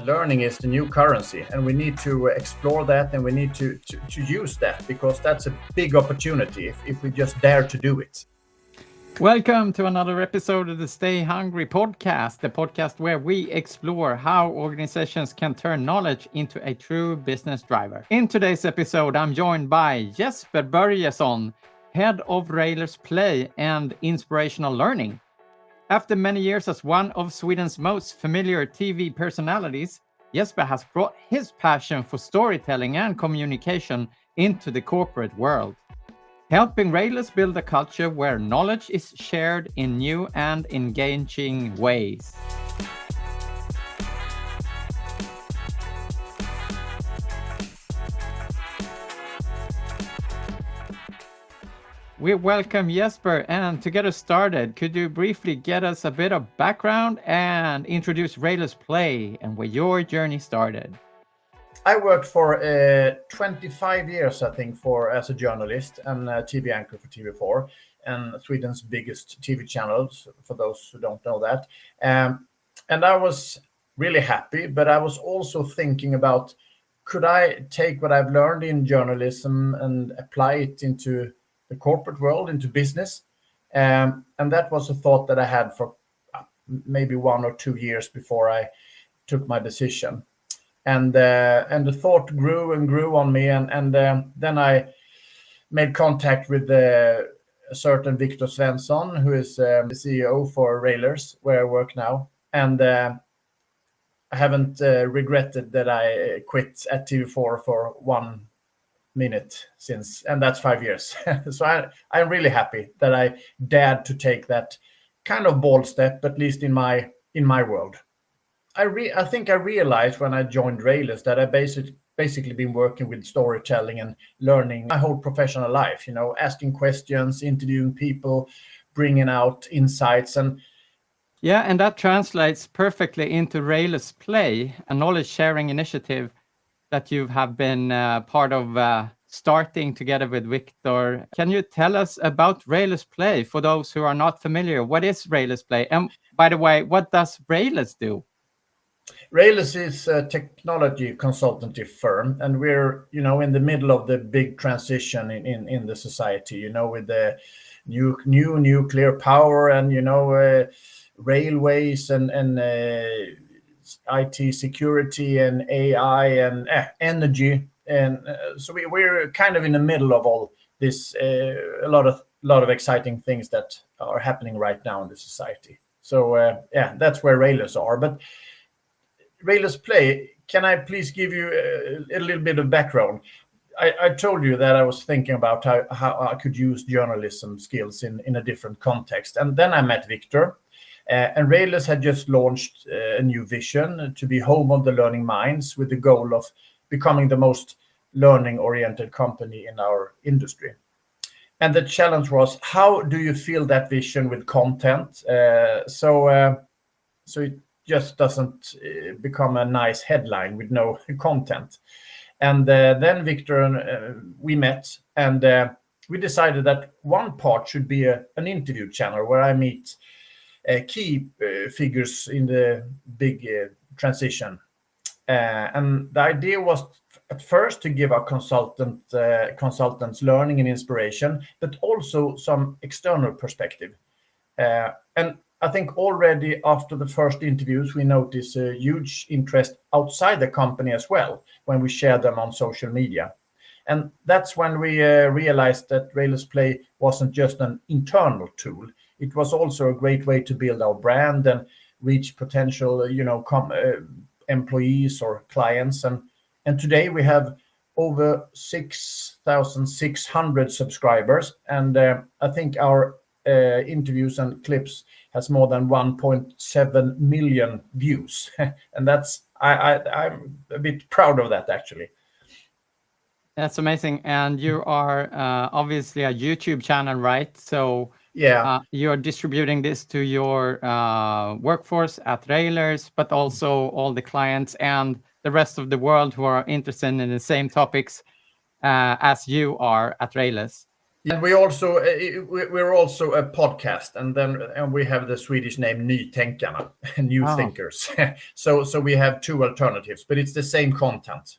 Learning is the new currency, and we need to explore that, and we need to use that, because that's a big opportunity if we just dare to do it. Welcome to another episode of the Stay Hungry podcast, the podcast where we explore how organizations can turn knowledge into a true business driver. In today's episode, I'm joined by Jesper Börjesson, head of Rejlers Play and Inspirational Learning. After many years as one of Sweden's most familiar TV personalities, Jesper has brought his passion for storytelling and communication into the corporate world, helping Rejlers build a culture where knowledge is shared in new and engaging ways. We welcome Jesper, and to get us started, could you briefly get us a bit of background and introduce Rejlers Play and where your journey started? I worked for 25 years, I think, as a journalist and a TV anchor for TV4 and Sweden's biggest TV channels, for those who don't know that. And I was really happy, but I was also thinking about, could I take what I've learned in journalism and apply it into the corporate world, into business? And that was a thought that I had for maybe 1 or 2 years before I took my decision. And the thought grew and grew on me, and then I made contact with a certain Victor Svensson, who is the CEO for Rejlers, where I work now. And I haven't regretted that I quit at TV4 for 1 minute since, and that's 5 years. So I'm really happy that I dared to take that kind of bold step, at least in my world. I think I realized when I joined Rejlers that I basically been working with storytelling and learning my whole professional life, asking questions, interviewing people, bringing out insights. And that translates perfectly into Rejlers Play, a knowledge sharing initiative that you have been part of starting together with Victor. Can you tell us about Rejlers Play for those who are not familiar? What is Rejlers Play? And by the way, what does Rejlers do? Rejlers is a technology consultancy firm, and we're, in the middle of the big transition in the society, with the new nuclear power and, railways and IT security and AI and energy. And so we're kind of in the middle of all this, a lot of exciting things that are happening right now in the society. So that's where Rejlers are. But Rejlers Play, can I please give you a little bit of background? I told you that I was thinking about how I could use journalism skills in a different context. And then I met Victor, and Rejlers had just launched a new vision to be home of the learning minds, with the goal of becoming the most learning-oriented company in our industry. And the challenge was, how do you fill that vision with content? So it just doesn't become a nice headline with no content. And then Victor and we met, and we decided that one part should be an interview channel where I meet key figures in the big transition. And the idea was at first to give our consultants learning and inspiration, but also some external perspective. And I think already after the first interviews, we noticed a huge interest outside the company as well when we share them on social media. And that's when we realized that Rejlers Play wasn't just an internal tool. It was also a great way to build our brand and reach potential, employees or clients. And today we have over 6,600 subscribers. And I think our interviews and clips has more than 1.7 million views. And that's, I'm a bit proud of that, actually. That's amazing. And you are obviously a YouTube channel, right? So you're distributing this to your workforce at Rejlers, but also all the clients and the rest of the world who are interested in the same topics as you are at Rejlers. And we're also a podcast, and we have the Swedish name Nytänkarna, new thinkers. So we have two alternatives, but it's the same content.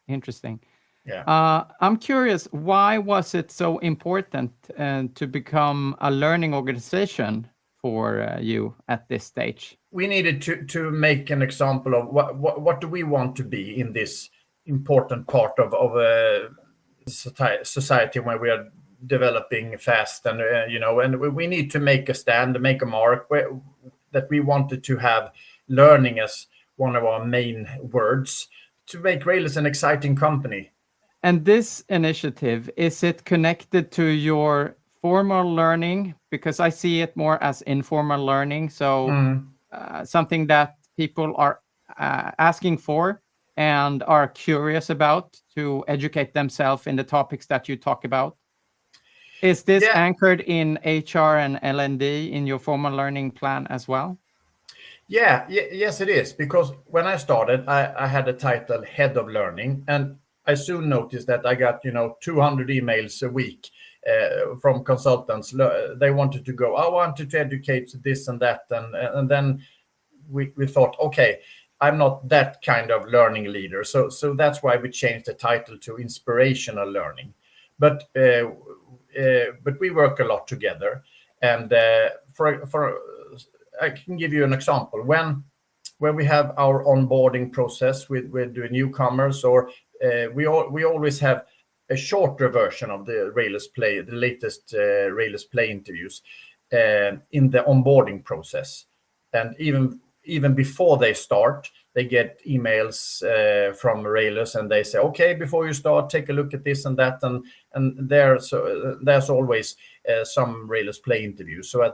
Interesting. Yeah. I'm curious, why was it so important to become a learning organization for you at this stage? We needed to make an example of what do we want to be in this important part of society when we are developing fast, and and we need to make a stand, make a mark that we wanted to have learning as one of our main words to make Rejlers an exciting company. And this initiative, is it connected to your formal learning? Because I see it more as informal learning, so something that people are asking for and are curious about to educate themselves in the topics that you talk about. Is this anchored in HR and L&D in your formal learning plan as well? Yes, it is. Because when I started, I had a title Head of Learning, and I soon noticed that I got 200 emails a week from consultants. They wanted to go, I wanted to educate this and that, and then we thought, okay, I'm not that kind of learning leader. So that's why we changed the title to Inspirational Learning. But we work a lot together. And for I can give you an example. When we have our onboarding process with the newcomers, or we always have a shorter version of the Rejlers Play, the latest Rejlers Play interviews in the onboarding process. And even before they start, they get emails from Rejlers, and they say, okay, before you start, take a look at this and that, and there's always some Rejlers Play interviews, so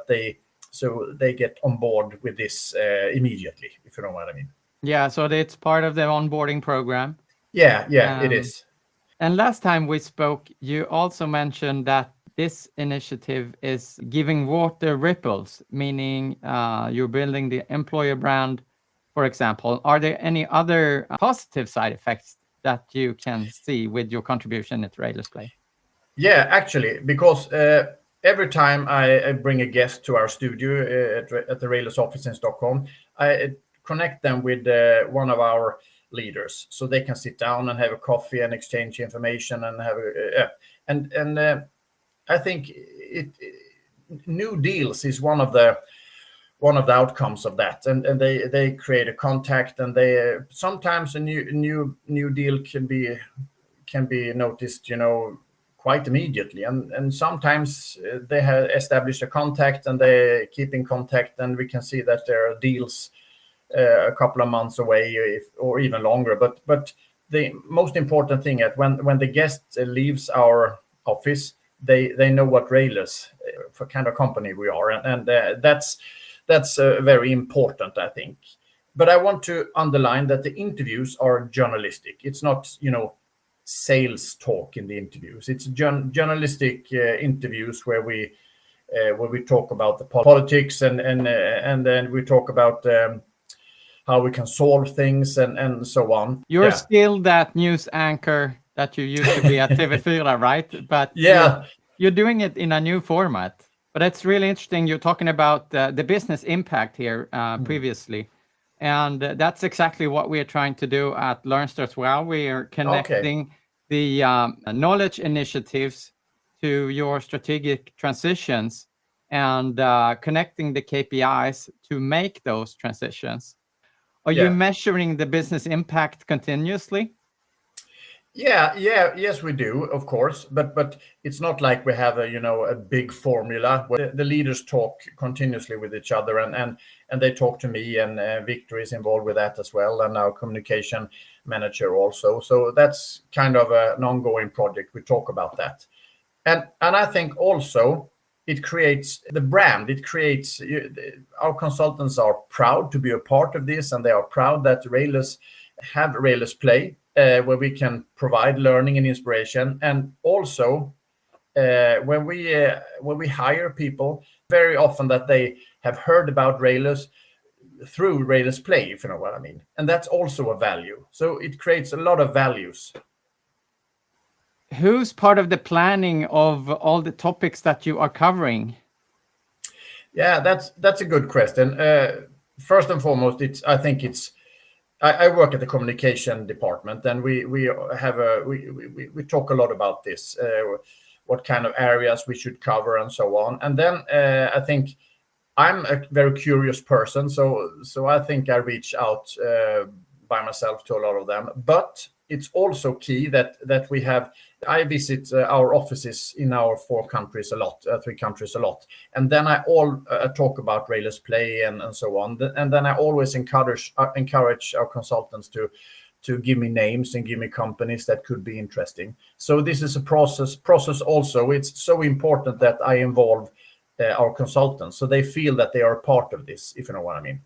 they get on board with this immediately, if you know what I mean. Yeah, so it's part of the onboarding program. Yeah, it is. And last time we spoke, you also mentioned that this initiative is giving water ripples, meaning you're building the employer brand, for example. Are there any other positive side effects that you can see with your contribution at Rejlers Play? Yeah, actually, because every time I bring a guest to our studio at the Rejlers office in Stockholm, I connect them with one of our leaders, so they can sit down and have a coffee and exchange information and have I think new deals is one of the outcomes of that, and they create a contact, and they sometimes a new deal can be noticed, quite immediately, and sometimes they have established a contact and they keep in contact, and we can see that there are deals a couple of months away, or even longer. But the most important thing is when the guest leaves our office, they know what Rejlers for kind of company we are, and that's very important, I think. But I want to underline that the interviews are journalistic. It's not sales talk in the interviews. It's journalistic interviews where we talk about the politics, and then we talk about how we can solve things and so on. You're still that news anchor that you used to be at TV4, right? But you're doing it in a new format. But it's really interesting. You're talking about the business impact here previously. And that's exactly what we're trying to do at LearnStar as well. We are connecting the knowledge initiatives to your strategic transitions, and connecting the KPIs to make those transitions. Are you measuring the business impact continuously? Yes, we do, of course, but it's not like we have a big formula. The leaders talk continuously with each other, and they talk to me, and Victor is involved with that as well, and our communication manager also. So that's kind of an ongoing project. We talk about that, and I think also it creates the brand. It creates our consultants are proud to be a part of this, and they are proud that Rejlers have Rejlers Play, where we can provide learning and inspiration. And also when we hire people, very often that they have heard about Rejlers through Rejlers Play, if you know what I mean. And that's also a value. So it creates a lot of values. who's part of the planning of all the topics that you are covering? Yeah, that's a good question. First and foremost, I work at the communication department, and we talk a lot about this, what kind of areas we should cover, and so on. And then I think I'm a very curious person, so I think I reach out by myself to a lot of them. But it's also key that I visit our offices in our three countries a lot, and then I talk about Rejlers Play and so on. And then I always encourage our consultants to give me names and give me companies that could be interesting. So this is a process also. It's so important that I involve our consultants, so they feel that they are a part of this, if you know what I mean.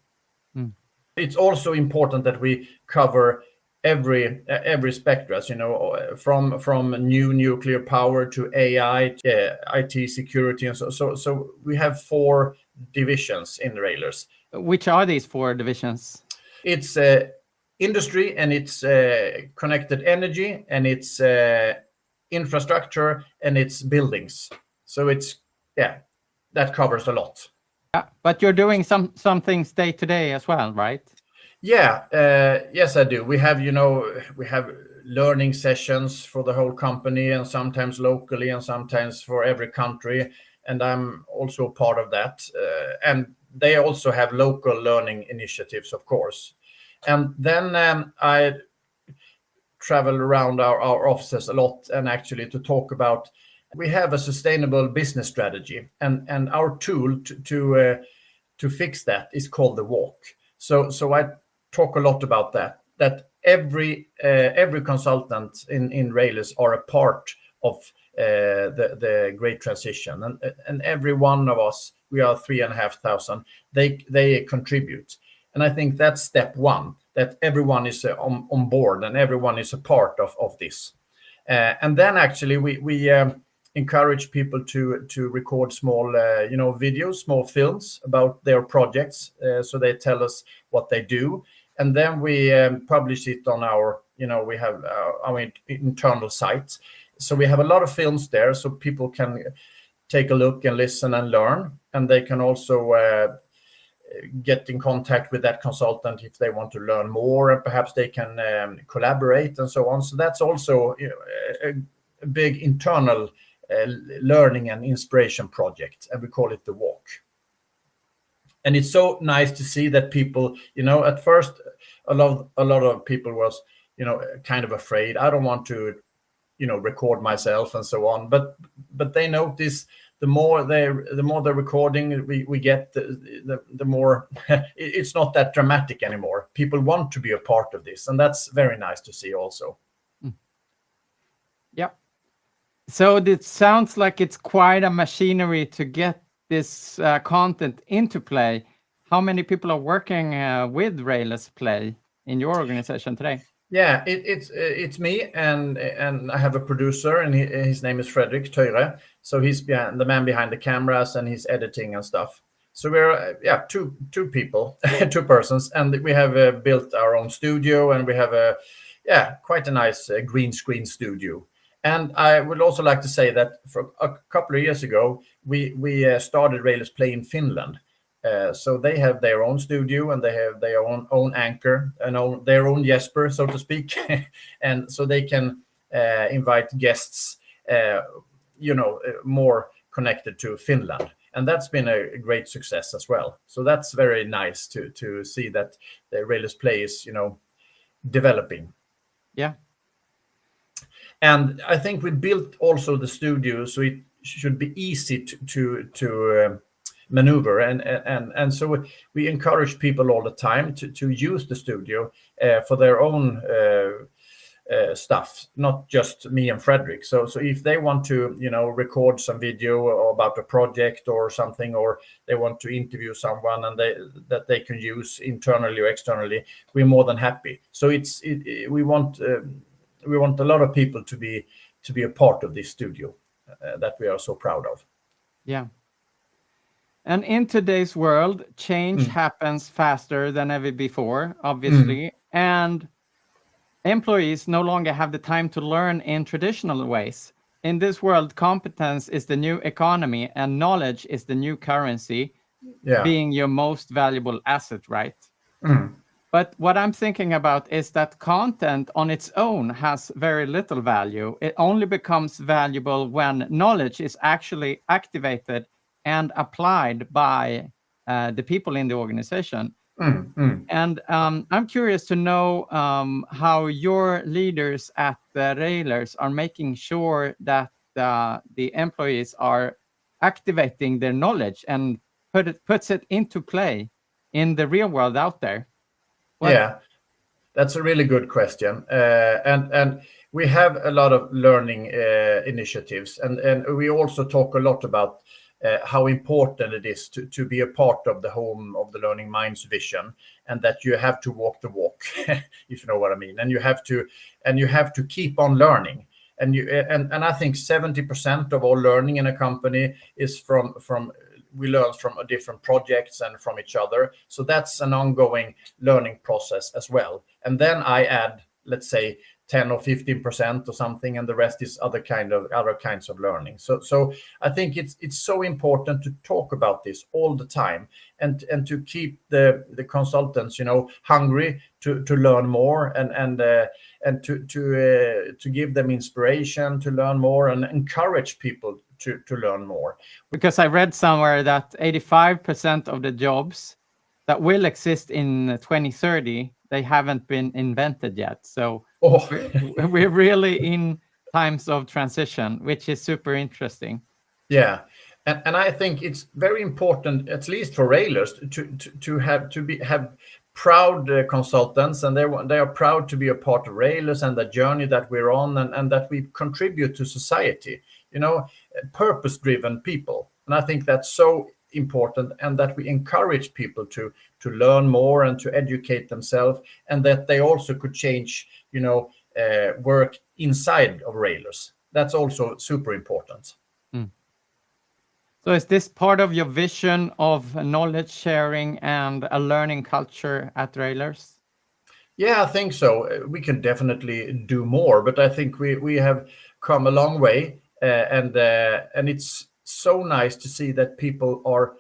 It's also important that we cover every spectrum, from new nuclear power to AI, IT security, and so we have 4 divisions in Rejlers. Which are these 4 divisions? It's industry, and it's connected energy, and it's infrastructure, and it's buildings. So it's that covers a lot. But you're doing some things day to day as well, right? Yeah, yes, I do. We have learning sessions for the whole company, and sometimes locally, and sometimes for every country. And I'm also part of that. And they also have local learning initiatives, of course. And then I travel around our offices a lot, and actually to talk about. We have a sustainable business strategy, and our tool to fix that is called the walk. So I talk a lot about that every consultant in Rejlers are a part of the great transition, and every one of us, we are 3,500, they contribute. And I think that's step 1, that everyone is on board, and everyone is a part of this. And then actually we encourage people to record small videos, small films about their projects, so they tell us what they do, and then we publish it on our we have our internal site. So we have a lot of films there, so people can take a look and listen and learn, and they can also get in contact with that consultant if they want to learn more, and perhaps they can collaborate and so on. So that's also a big internal learning and inspiration project, and we call it the walk. And it's so nice to see that people, at first a lot of people was kind of afraid. I don't want to record myself and so on, but they notice the more they're recording we get, the more it's not that dramatic anymore. People want to be a part of this, and that's very nice to see also. Yeah. So it sounds like it's quite a machinery to get this content into play. How many people are working with Rejlers Play in your organization today? Yeah, it's me, and I have a producer, and his name is Fredrik Tøyre. So he's the man behind the cameras, and he's editing and stuff. So we're two people, 2 persons, and we have built our own studio, and we have quite a nice green screen studio. And I would also like to say that for a couple of years ago, we started Rejlers Play in Finland. So they have their own studio, and they have their own anchor, and their own Jesper, so to speak. And so they can invite guests, more connected to Finland. And that's been a great success as well. So that's very nice to see that the Rejlers Play is, developing. Yeah. And I think we built also the studio so it should be easy to maneuver, and so we encourage people all the time to use the studio for their own stuff, not just me and Fredrik. So if they want to record some video about a project or something, or they want to interview someone and that they can use internally or externally, we're more than happy. So we want a lot of people to be a part of this studio that we are so proud of. Yeah. And in today's world, change happens faster than ever before, obviously. And employees no longer have the time to learn in traditional ways. In this world, competence is the new economy and knowledge is the new currency, being your most valuable asset, right? But what I'm thinking about is that content on its own has very little value. It only becomes valuable when knowledge is actually activated and applied by the people in the organization. And I'm curious to know how your leaders at the Rejlers are making sure that the employees are activating their knowledge and puts it into play in the real world out there. Yeah, that's a really good question. And we have a lot of learning initiatives, and we also talk a lot about how important it is to be a part of the home of the Learning Minds vision, and that you have to walk the walk, if you know what I mean, and you have to keep on learning. And I think 70% of all learning in a company is from we learn from different projects and from each other. So that's an ongoing learning process as well. And then I add, let's say, 10 or 15% or something, and the rest is other kinds of learning. So I think it's so important to talk about this all the time, and to keep the consultants, hungry to learn more, and to give them inspiration to learn more, and encourage people to learn more. Because I read somewhere that 85% of the jobs that will exist in 2030, they haven't been invented yet. So we're really in times of transition, which is super interesting. Yeah. And I think it's very important, at least for Rejlers, to have proud consultants, and they are proud to be a part of Rejlers and the journey that we're on, and that we contribute to society. Purpose-driven people, and I think that's so important, and that we encourage people to learn more and to educate themselves, and that they also could change, work inside of Rejlers. That's also super important. So is this part of your vision of knowledge sharing and a learning culture at Rejlers? Yeah, I think so. We can definitely do more, but I think we have come a long way, and it's so nice to see that people are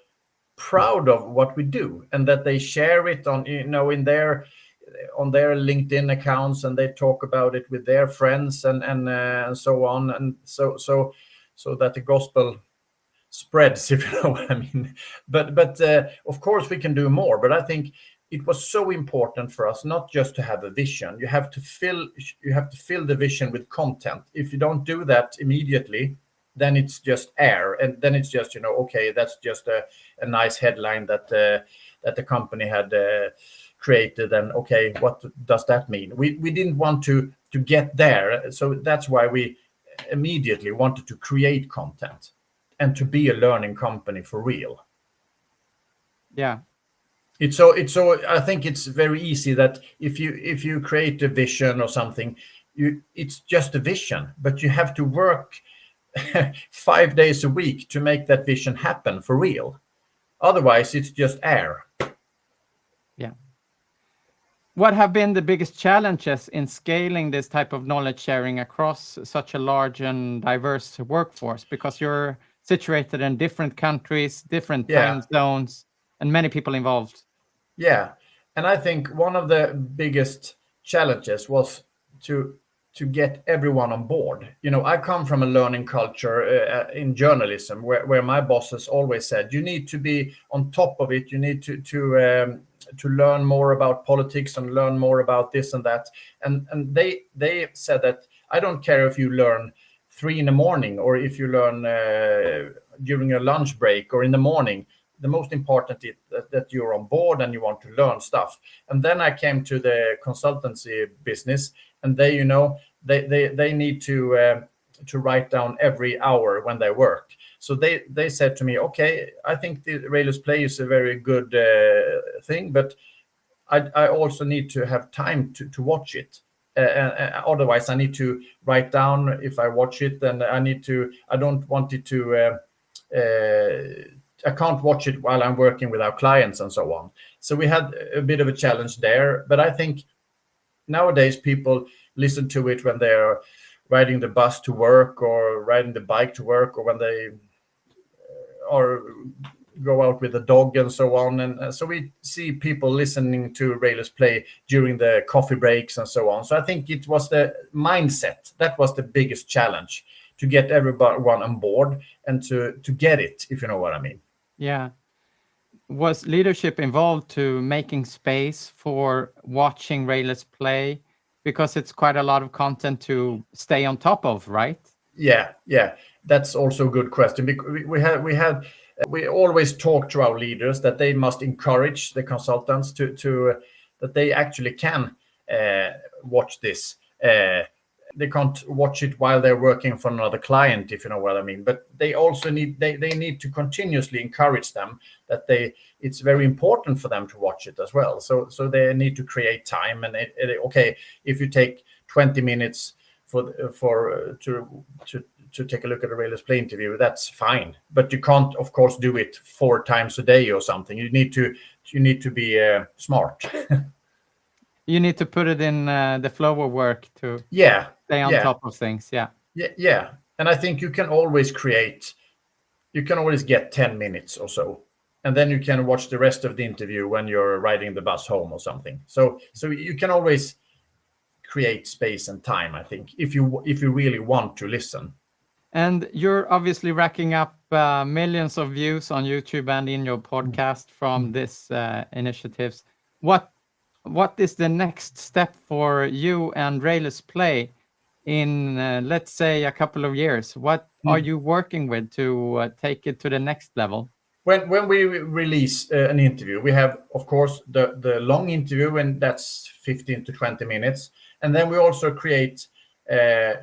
proud of what we do, and that they share it on on their LinkedIn accounts, and they talk about it with their friends, and so on, and so that the gospel spreads, if you know what I mean. But of course we can do more. But I think it was so important for us not just to have a vision. You have to fill the vision with content. If you don't do that immediately, then it's just air, and then it's just okay, that's just a nice headline that the company had created, and okay, what does that mean? We didn't want to get there, so that's why we immediately wanted to create content and to be a learning company for real. Yeah. It's so I think it's very easy that if you create a vision or something, it's just a vision, but you have to work 5 days a week to make that vision happen for real. Otherwise, it's just air. Yeah. What have been the biggest challenges in scaling this type of knowledge sharing across such a large and diverse workforce? Because you're situated in different countries, different time zones, and many people involved. Yeah, and I think one of the biggest challenges was to get everyone on board. I come from a learning culture in journalism where my bosses always said, you need to be on top of it. You need to learn more about politics and learn more about this and that. And they said that I don't care if you learn 3 a.m. or if you learn during a lunch break or in the morning. The most important is that you're on board and you want to learn stuff. And then I came to the consultancy business, and they need to write down every hour when they work. So they said to me, okay, I think the Rejlers Play is a very good thing, but I also need to have time to watch it. Otherwise, I need to write down if I watch it, and I don't want it to. I can't watch it while I'm working with our clients and so on. So we had a bit of a challenge there, but I think nowadays people listen to it when they're riding the bus to work or riding the bike to work, or when they or go out with the dog and so on. And so we see people listening to Rejlers play during the coffee breaks and so on. So I think it was the mindset that was the biggest challenge, to get everyone on board and to get it, if you know what I mean. Yeah. Was leadership involved to making space for watching Rejlers play? Because it's quite a lot of content to stay on top of, right? Yeah, that's also a good question. We always talk to our leaders that they must encourage the consultants to that they actually can watch this. They can't watch it while they're working for another client, if you know what I mean. But they also need to continuously encourage them that it's very important for them to watch it as well. So they need to create time. And okay, if you take 20 minutes to take a look at a Rejlers play interview, that's fine. But you can't, of course, do it 4 times a day or something. You need to be smart. You need to put it in the flow of work to stay on top of things. Yeah. And I think you can always get 10 minutes or so, and then you can watch the rest of the interview when you're riding the bus home or something. So you can always create space and time, I think, if you really want to listen. And you're obviously racking up millions of views on YouTube and in your podcast from this initiatives. What is the next step for you and Rejlers Play in, let's say, a couple of years? What are you working with to take it to the next level? When we release an interview, we have, of course, the long interview, and that's 15 to 20 minutes. And then we also create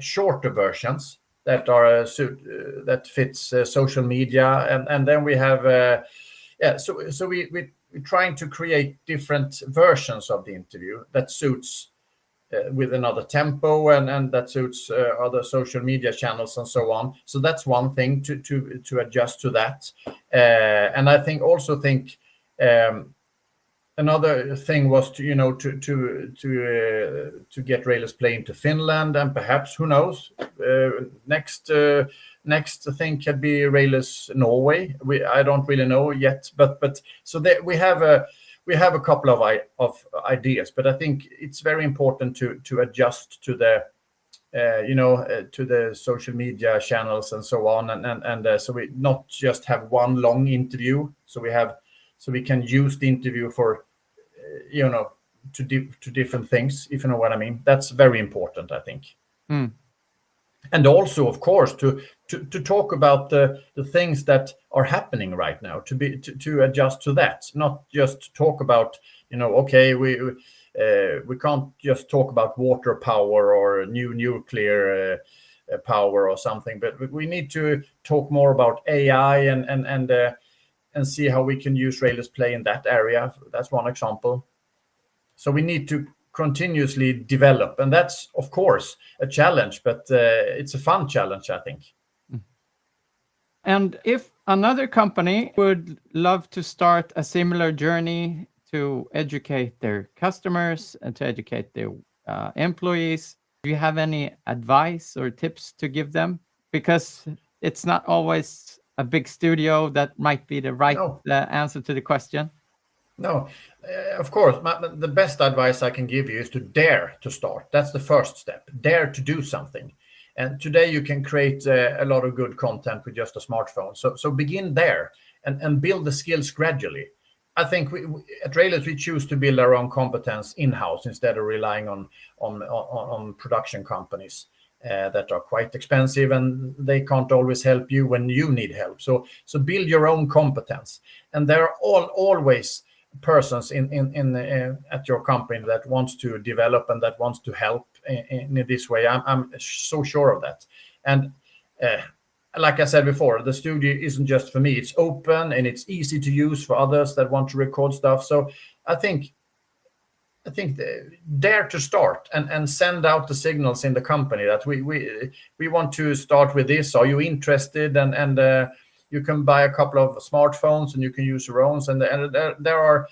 shorter versions that are that fits social media. And then we have, so we're trying to create different versions of the interview that suits with another tempo and that suits other social media channels and so on. So that's one thing to adjust to that. And I think another thing was to get Rejlers Play into Finland, and perhaps, who knows, next thing could be Rejlers Norway. I don't really know yet, but so that we have a couple of ideas, but I think it's very important to adjust to the to the social media channels and so on, and so we not just have one long interview. So we can use the interview for to different things, if you know what I mean. That's very important, I think. And also, of course, to talk about the things that are happening right now, to adjust to that, not just talk about okay, we can't just talk about water power or new nuclear power or something, but we need to talk more about AI and see how we can use Rejlers Play in that area. That's one example. So we need to continuously develop, and that's, of course, a challenge, but it's a fun challenge, I think. And if another company would love to start a similar journey to educate their customers and to educate their employees, do you have any advice or tips to give them? Because it's not always a big studio that might be the right answer to the question. No, of course. The best advice I can give you is to dare to start. That's the first step. Dare to do something. And today you can create a lot of good content with just a smartphone. So begin there and build the skills gradually. I think we at Rejlers, we choose to build our own competence in-house instead of relying on production companies that are quite expensive, and they can't always help you when you need help. So build your own competence. And there are always persons in at your company that wants to develop and that wants to help in this way. I'm so sure of that. And like I said before, the studio isn't just for me. It's open and it's easy to use for others that want to record stuff. So I think dare to start and send out the signals in the company that we want to start with this. Are you interested? And you can buy a couple of smartphones and you can use your own. And there are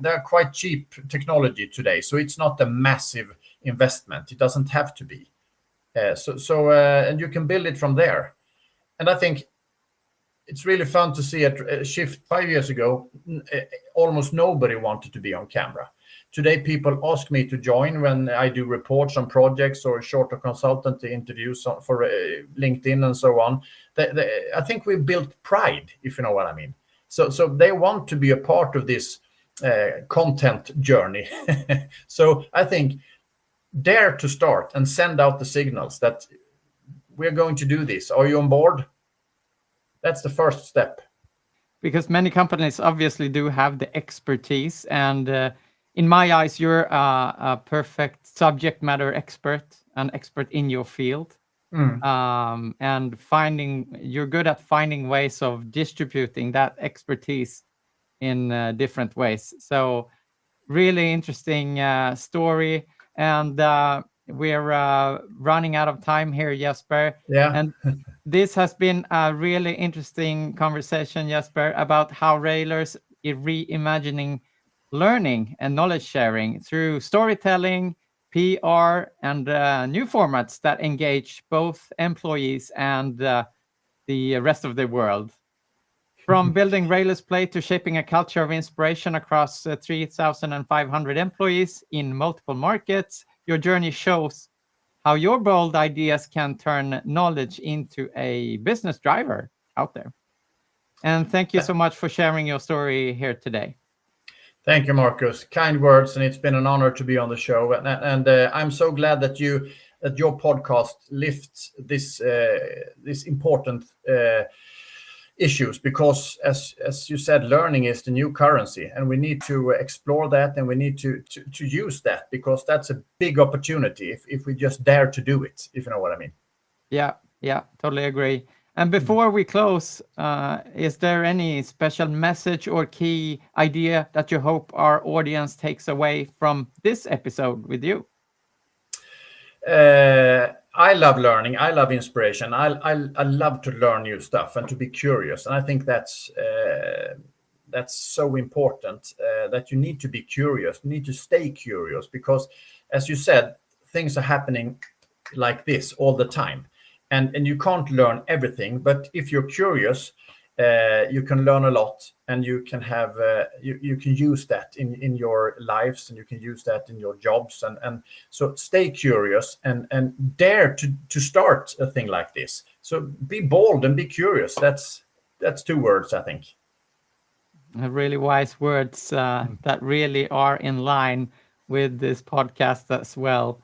they're quite cheap technology today, so it's not a massive investment. It doesn't have to be. And you can build it from there. And I think it's really fun to see a shift. 5 years ago, almost nobody wanted to be on camera. Today, people ask me to join when I do reports on projects or shorter consultancy interviews for LinkedIn and so on. I think we built pride, if you know what I mean. So they want to be a part of this content journey. So I think dare to start and send out the signals that we're going to do this. Are you on board? That's the first step. Because many companies obviously do have the expertise, and in my eyes, you're a perfect subject matter expert, an expert in your field. And you're good at finding ways of distributing that expertise in different ways. So really interesting story. And we're running out of time here, Jesper. Yeah. And this has been a really interesting conversation, Jesper, about how Rejlers is reimagining learning and knowledge sharing through storytelling, PR, and new formats that engage both employees and the rest of the world. From building Rejlers Play to shaping a culture of inspiration across 3,500 employees in multiple markets, your journey shows how your bold ideas can turn knowledge into a business driver out there. And thank you so much for sharing your story here today. Thank you, Marcus. Kind words, and it's been an honor to be on the show. And I'm so glad that your podcast lifts this important issues, because as you said, learning is the new currency, and we need to explore that, and we need to use that, because that's a big opportunity if we just dare to do it, if you know what I mean. Yeah, totally agree. And before we close, is there any special message or key idea that you hope our audience takes away from this episode with you? I love learning. I love inspiration. I love to learn new stuff and to be curious. And I think that's so important, that you need to be curious. You need to stay curious, because, as you said, things are happening like this all the time. And you can't learn everything, but if you're curious, you can learn a lot, and you can have you can use that in your lives, and you can use that in your jobs, and so stay curious and dare to start a thing like this. So be bold and be curious. That's 2 words, I think. Really wise words that really are in line with this podcast as well.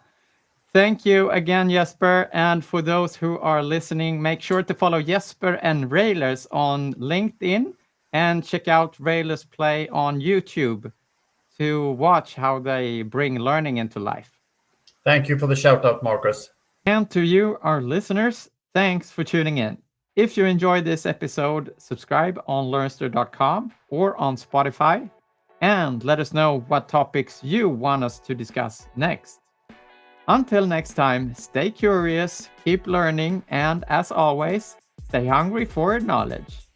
Thank you again, Jesper. And for those who are listening, make sure to follow Jesper and Rejlers on LinkedIn, and check out Rejlers Play on YouTube to watch how they bring learning into life. Thank you for the shout out, Marcus. And to you, our listeners, thanks for tuning in. If you enjoyed this episode, subscribe on learnster.com or on Spotify, and let us know what topics you want us to discuss next. Until next time, stay curious, keep learning, and as always, stay hungry for knowledge.